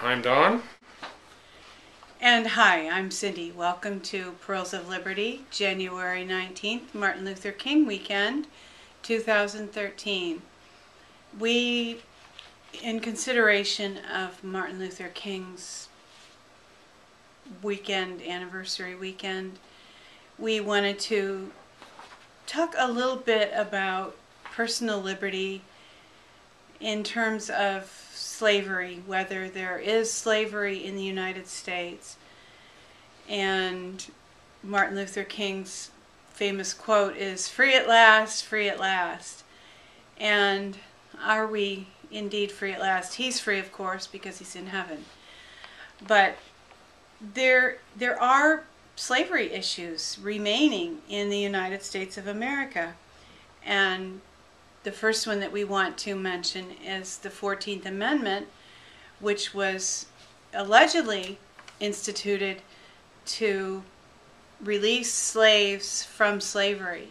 I'm Don. And hi, I'm Cindy. Welcome to Pearls of Liberty, January 19th, Martin Luther King weekend, 2013. We, in consideration of Martin Luther King's weekend, anniversary weekend, we wanted to talk a little bit about personal liberty in terms of slavery, whether there is slavery in the United States. And Martin Luther King's famous quote is, "Free at last, free at last." And are we indeed free at last? He's free, of course, because he's in heaven. But there are slavery issues remaining in the United States of America. And the first one that we want to mention is the 14th Amendment, which was allegedly instituted to release slaves from slavery.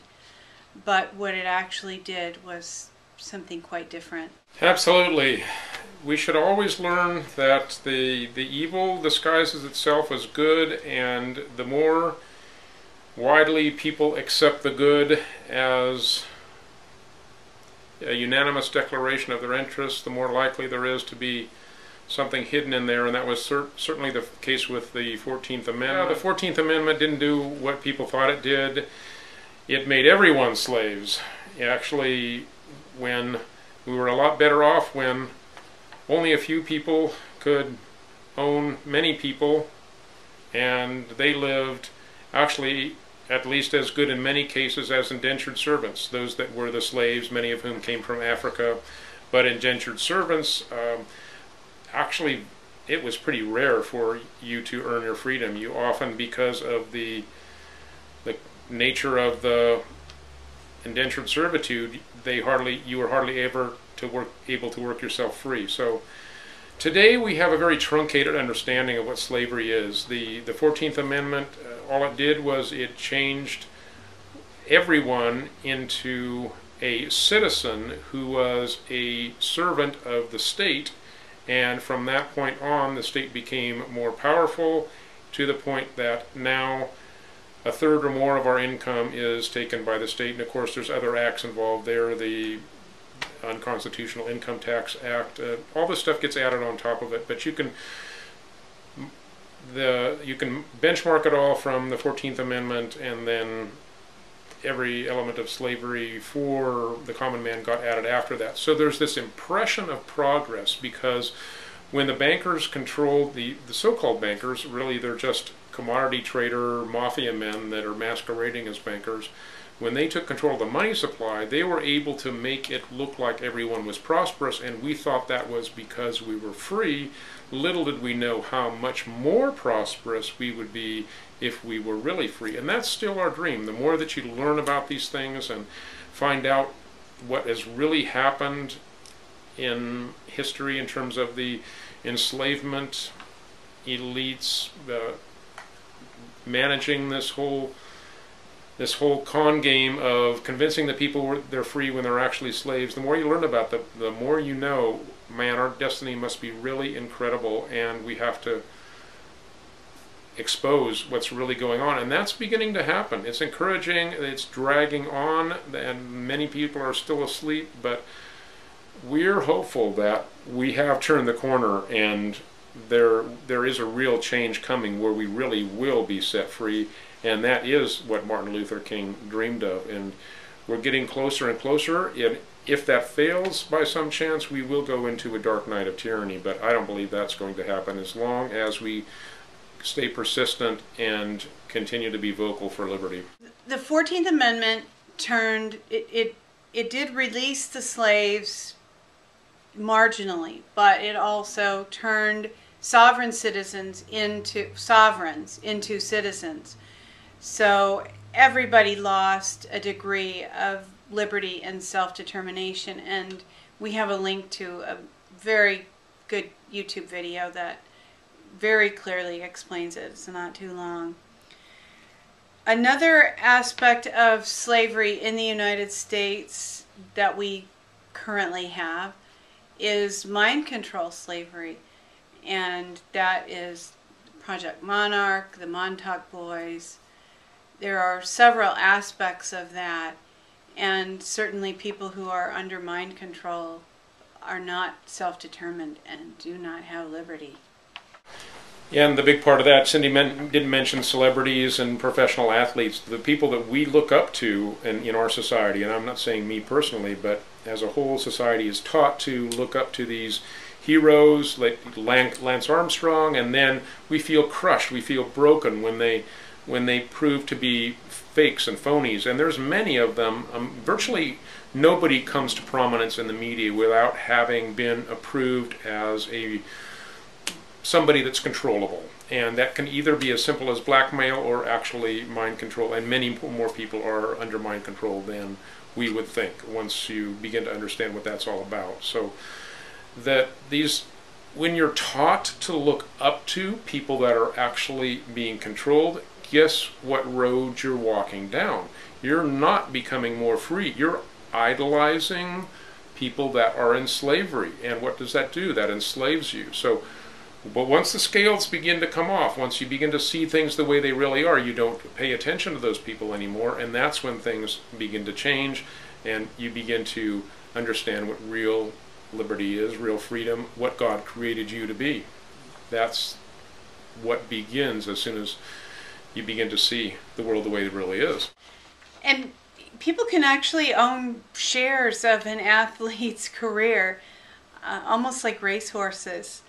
But what it actually did was something quite different. Absolutely. We should always learn that the evil disguises itself as good, and the more widely people accept the good as a unanimous declaration of their interests, the more likely there is to be something hidden in there, and that was certainly the case with the 14th Amendment. The 14th Amendment didn't do what people thought it did. It made everyone slaves. Actually, when we were a lot better off when only a few people could own many people, and they lived actually at least as good in many cases as indentured servants, those that were the slaves, many of whom came from Africa. But indentured servants, actually it was pretty rare for you to earn your freedom. You often, because of the nature of the indentured servitude, you were hardly ever able to work yourself free. So today we have a very truncated understanding of what slavery is. The 14th Amendment, all it did was it changed everyone into a citizen who was a servant of the state, and from that point on the state became more powerful to the point that now a third or more of our income is taken by the state. And of course there's other acts involved there, the Unconstitutional Income Tax Act, all this stuff gets added on top of it, but you can benchmark it all from the 14th Amendment, and then every element of slavery for the common man got added after that. So there's this impression of progress, because when the bankers controlled, the so-called bankers, really they're just commodity trader mafia men that are masquerading as bankers. When they took control of the money supply, they were able to make it look like everyone was prosperous, and we thought that was because we were free. Little did we know how much more prosperous we would be if we were really free. And that's still our dream. The more that you learn about these things and find out what has really happened in history in terms of the enslavement, elites, managing this whole con game of convincing the people they're free when they're actually slaves, the more you learn about them, the more you know, man, our destiny must be really incredible, and we have to expose what's really going on. And that's beginning to happen. It's encouraging, it's dragging on, and many people are still asleep, but we're hopeful that we have turned the corner, and there is a real change coming where we really will be set free. And that is what Martin Luther King dreamed of, and we're getting closer and closer. And if that fails by some chance, we will go into a dark night of tyranny, but I don't believe that's going to happen as long as we stay persistent and continue to be vocal for liberty. The 14th Amendment it did release the slaves marginally, but it also turned sovereigns into citizens. So everybody lost a degree of liberty and self-determination, and we have a link to a very good YouTube video that very clearly explains it. It's not too long. Another aspect of slavery in the United States that we currently have is mind control slavery. and that is Project Monarch, the Montauk Boys. There are several aspects of that, and certainly people who are under mind control are not self-determined and do not have liberty. Yeah, and the big part of that, Cindy didn't mention celebrities and professional athletes, the people that we look up to in our society, and I'm not saying me personally, but as a whole society is taught to look up to these heroes like Lance Armstrong, and then we feel crushed, we feel broken when they prove to be fakes and phonies, and there's many of them. Virtually nobody comes to prominence in the media without having been approved as somebody that's controllable, and that can either be as simple as blackmail or actually mind control, and many more people are under mind control than we would think once you begin to understand what that's all about. So that when you're taught to look up to people that are actually being controlled, guess what road you're walking down? You're not becoming more free. You're idolizing people that are in slavery, and what does that do? That enslaves you. So but once the scales begin to come off, once you begin to see things the way they really are, you don't pay attention to those people anymore, and that's when things begin to change, and you begin to understand what real liberty is, real freedom, what God created you to be. That's what begins as soon as you begin to see the world the way it really is. And people can actually own shares of an athlete's career, almost like racehorses.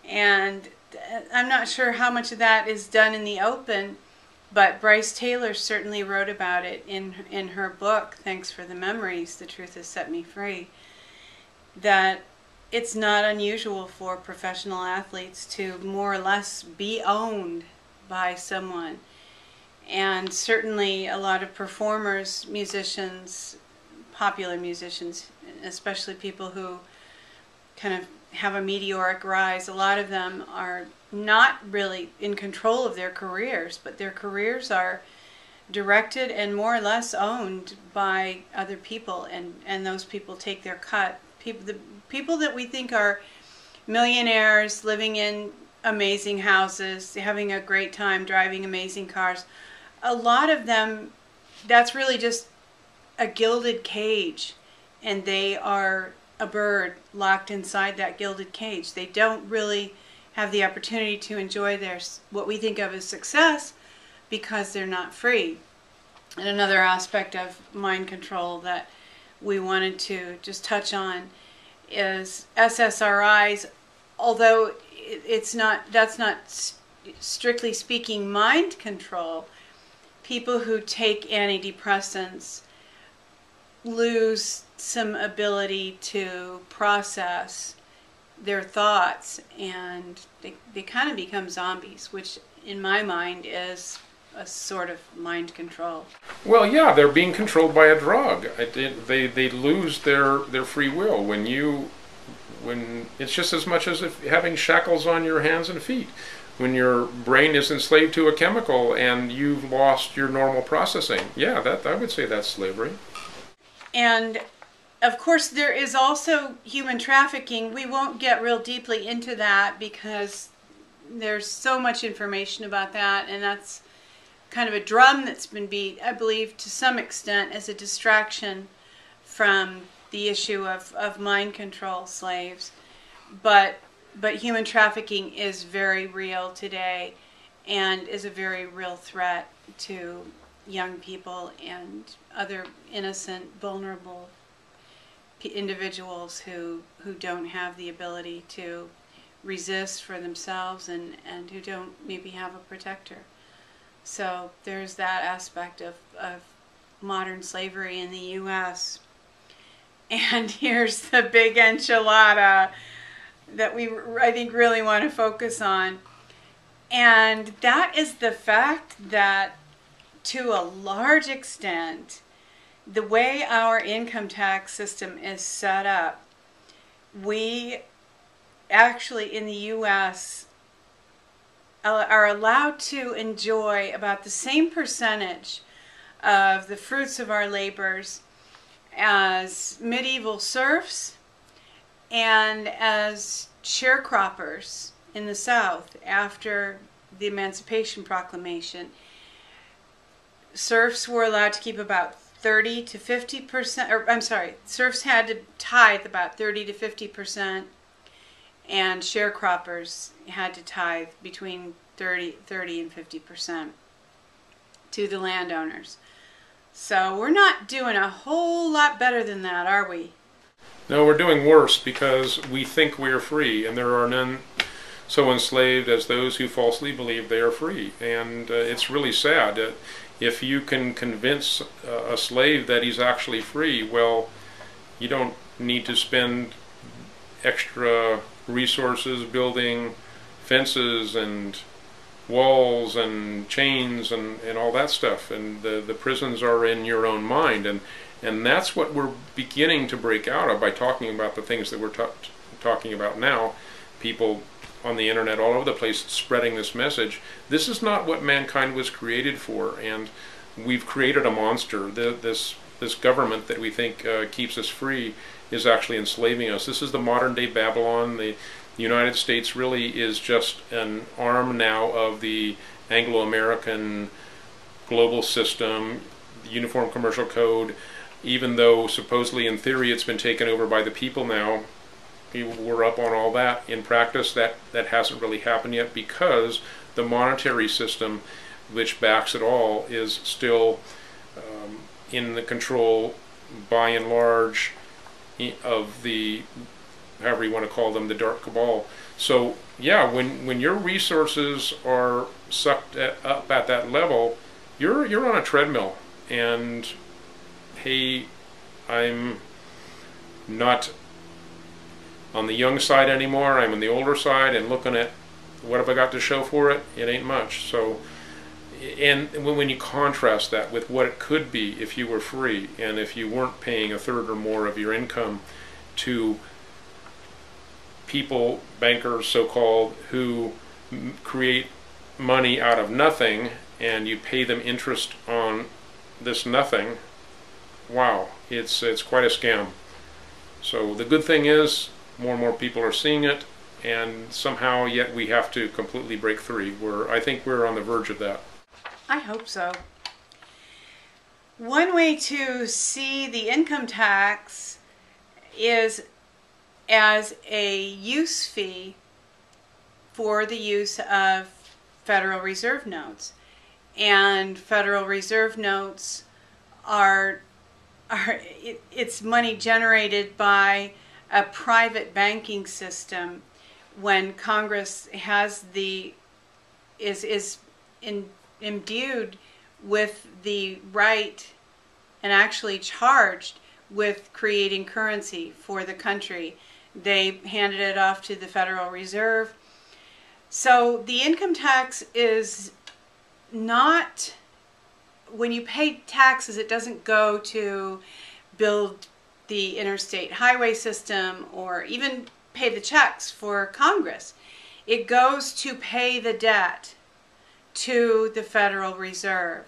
And I'm not sure how much of that is done in the open, but Bryce Taylor certainly wrote about it in her book, Thanks for the Memories, The Truth Has Set Me Free, that it's not unusual for professional athletes to more or less be owned by someone. And certainly a lot of performers, musicians, popular musicians, especially people who kind of have a meteoric rise, a lot of them are not really in control of their careers, but their careers are directed and more or less owned by other people, and those people take their cut. The people that we think are millionaires, living in amazing houses, having a great time, driving amazing cars, a lot of them, that's really just a gilded cage, and they are a bird locked inside that gilded cage. They don't really have the opportunity to enjoy what we think of as success because they're not free. And another aspect of mind control that we wanted to just touch on is SSRIs. Although that's not strictly speaking mind control, people who take antidepressants lose some ability to process their thoughts, and they kind of become zombies, which in my mind is a sort of mind control. Well, yeah, they're being controlled by a drug. They lose their free will when it's just as much as if having shackles on your hands and feet. When your brain is enslaved to a chemical and you've lost your normal processing. Yeah, I would say that's slavery. And of course there is also human trafficking. We won't get real deeply into that because there's so much information about that, and that's kind of a drum that's been beat, I believe, to some extent as a distraction from the issue of mind control slaves. But human trafficking is very real today and is a very real threat to young people and other innocent, vulnerable individuals who don't have the ability to resist for themselves and who don't maybe have a protector. So there's that aspect of modern slavery in the U.S. And here's the big enchilada that I think really want to focus on. And that is the fact that to a large extent, the way our income tax system is set up, we actually in the U.S. are allowed to enjoy about the same percentage of the fruits of our labors as medieval serfs and as sharecroppers in the South after the Emancipation Proclamation, serfs were allowed to keep about 30 to 50%, or I'm sorry, serfs had to tithe about 30 to 50%, and sharecroppers had to tithe between 30 and 50% to the landowners. So we're not doing a whole lot better than that, are we? No, we're doing worse because we think we are free, and there are none so enslaved as those who falsely believe they are free. And it's really sad that if you can convince a slave that he's actually free, well, you don't need to spend extra resources building fences and walls and chains and all that stuff, and the prisons are in your own mind, and that's what we're beginning to break out of by talking about the things that we're talking about now. People on the internet all over the place spreading this message. This is not what mankind was created for, and we've created a monster. This government that we think keeps us free is actually enslaving us. This is the modern day Babylon. The United States really is just an arm now of the Anglo-American global system, the Uniform Commercial Code, even though supposedly in theory it's been taken over by the people now. We're up on all that. In practice, that hasn't really happened yet, because the monetary system which backs it all is still in the control, by and large, of the, however you want to call them, the Dark Cabal. So yeah, when your resources are sucked up at that level, you're on a treadmill. And hey, I'm not on the young side anymore. I'm on the older side, and looking at what have I got to show for it? It ain't much. So, and when you contrast that with what it could be if you were free, and if you weren't paying a third or more of your income to people, bankers so-called, who create money out of nothing, and you pay them interest on this nothing, wow, it's quite a scam. So the good thing is, more and more people are seeing it, and somehow yet we have to completely break free. I think we're on the verge of that. I hope so. One way to see the income tax is as a use fee for the use of Federal Reserve notes. And Federal Reserve notes it's money generated by a private banking system when Congress has is imbued with the right and actually charged with creating currency for the country. They handed it off to the Federal Reserve. So the income tax is not, when you pay taxes, it doesn't go to build the interstate highway system or even pay the checks for Congress. It goes to pay the debt to the Federal Reserve.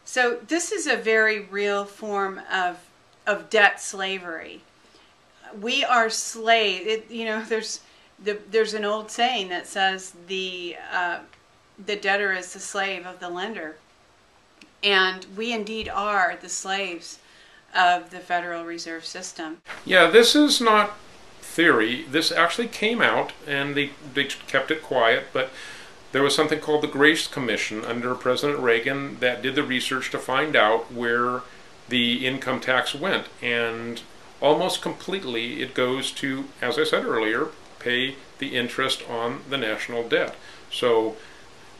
So this is a very real form of debt slavery. We are slaves. There's an old saying that says the debtor is the slave of the lender. And we indeed are the slaves of the Federal Reserve System. Yeah, this is not theory. This actually came out, and they kept it quiet, but there was something called the Grace Commission under President Reagan that did the research to find out where the income tax went, and almost completely it goes to, as I said earlier, pay the interest on the national debt. So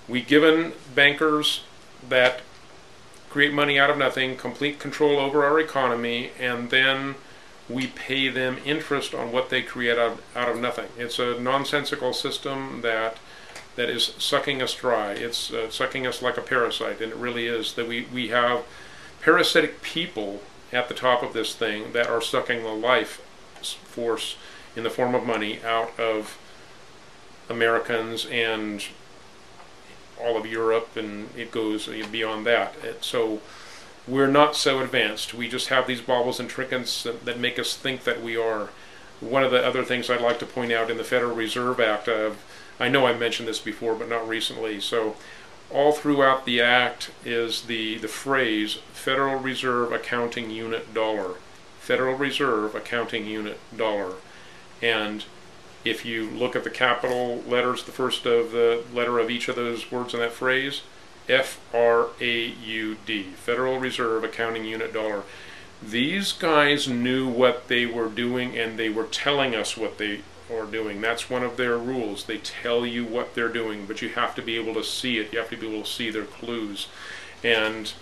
we've given bankers that create money out of nothing complete control over our economy, and then we pay them interest on what they create out of nothing. It's a nonsensical system that is sucking us dry. It's sucking us like a parasite, and it really is. That we have parasitic people at the top of this thing that are sucking the life force in the form of money out of Americans and all of Europe, and it goes beyond that. So we're not so advanced. We just have these baubles and trinkets that make us think that we are. One of the other things I'd like to point out in the Federal Reserve Act, I know I mentioned this before, but not recently. So all throughout the Act is the phrase Federal Reserve Accounting Unit Dollar. Federal Reserve Accounting Unit Dollar. And if you look at the capital letters, the first of the letter of each of those words in that phrase, FRAUD, Federal Reserve Accounting Unit Dollar. These guys knew what they were doing, and they were telling us what they are doing. That's one of their rules. They tell you what they're doing, but you have to be able to see it. You have to be able to see their clues. And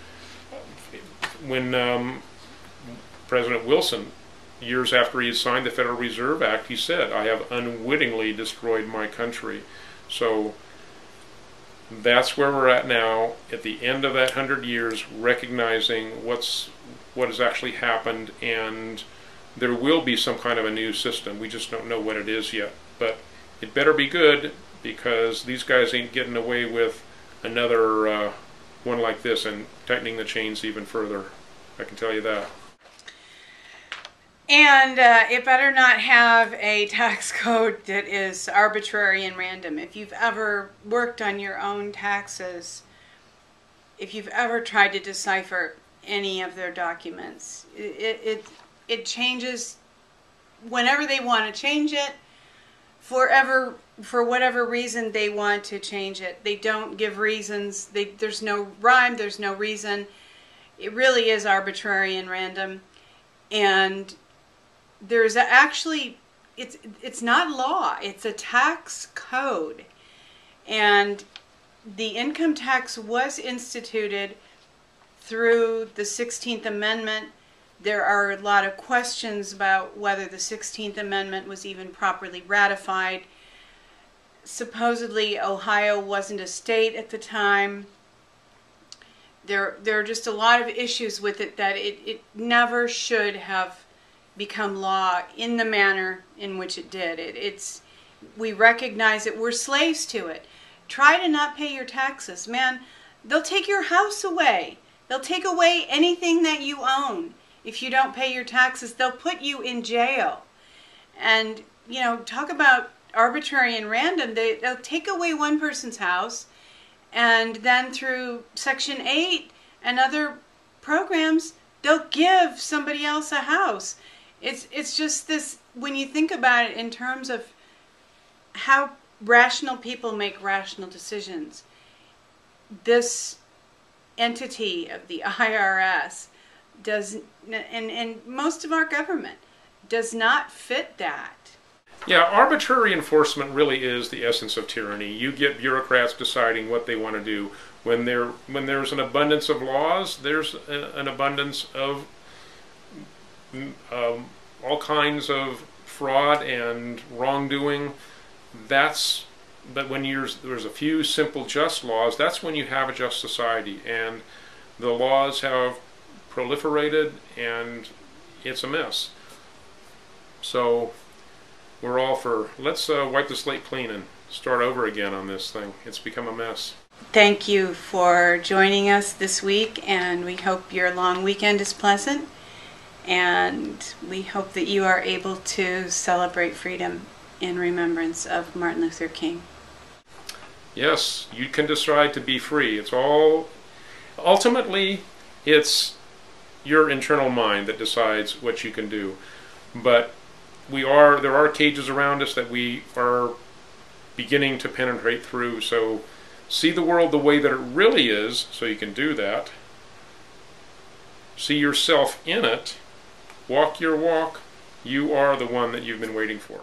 when President Wilson, years after he had signed the Federal Reserve Act, he said, "I have unwittingly destroyed my country." So that's where we're at now, at the end of that 100 years, recognizing what has actually happened, and there will be some kind of a new system. We just don't know what it is yet. But it better be good, because these guys ain't getting away with another one like this and tightening the chains even further. I can tell you that. And it better not have a tax code that is arbitrary and random. If you've ever worked on your own taxes, if you've ever tried to decipher any of their documents, it changes whenever they want to change it, for whatever reason they want to change it. They don't give reasons. There's no rhyme, there's no reason. It really is arbitrary and random. And there's actually, it's not law, it's a tax code. And the income tax was instituted through the 16th Amendment. There are a lot of questions about whether the 16th Amendment was even properly ratified. Supposedly Ohio wasn't a state at the time. There are just a lot of issues with it, that it never should have become law in the manner in which it did. We recognize it. We're slaves to it. Try to not pay your taxes. Man, they'll take your house away. They'll take away anything that you own. If you don't pay your taxes, they'll put you in jail. And, you know, talk about arbitrary and random. They'll take away one person's house, and then through Section 8 and other programs, they'll give somebody else a house. It's just this, when you think about it in terms of how rational people make rational decisions, this entity of the IRS does, and most of our government does not fit that. Yeah, arbitrary enforcement really is the essence of tyranny. You get bureaucrats deciding what they want to do. When there's an abundance of laws, there's an abundance of all kinds of fraud and wrongdoing. But when there's a few simple just laws, that's when you have a just society. And the laws have proliferated, and it's a mess. So we're all for, let's wipe the slate clean and start over again on this thing. It's become a mess. Thank you for joining us this week, and we hope your long weekend is pleasant, and we hope that you are able to celebrate freedom in remembrance of Martin Luther King. Yes, you can decide to be free. Ultimately, it's your internal mind that decides what you can do. But there are cages around us that we are beginning to penetrate through. So see the world the way that it really is, so you can do that. See yourself in it. Walk your walk. You are the one that you've been waiting for.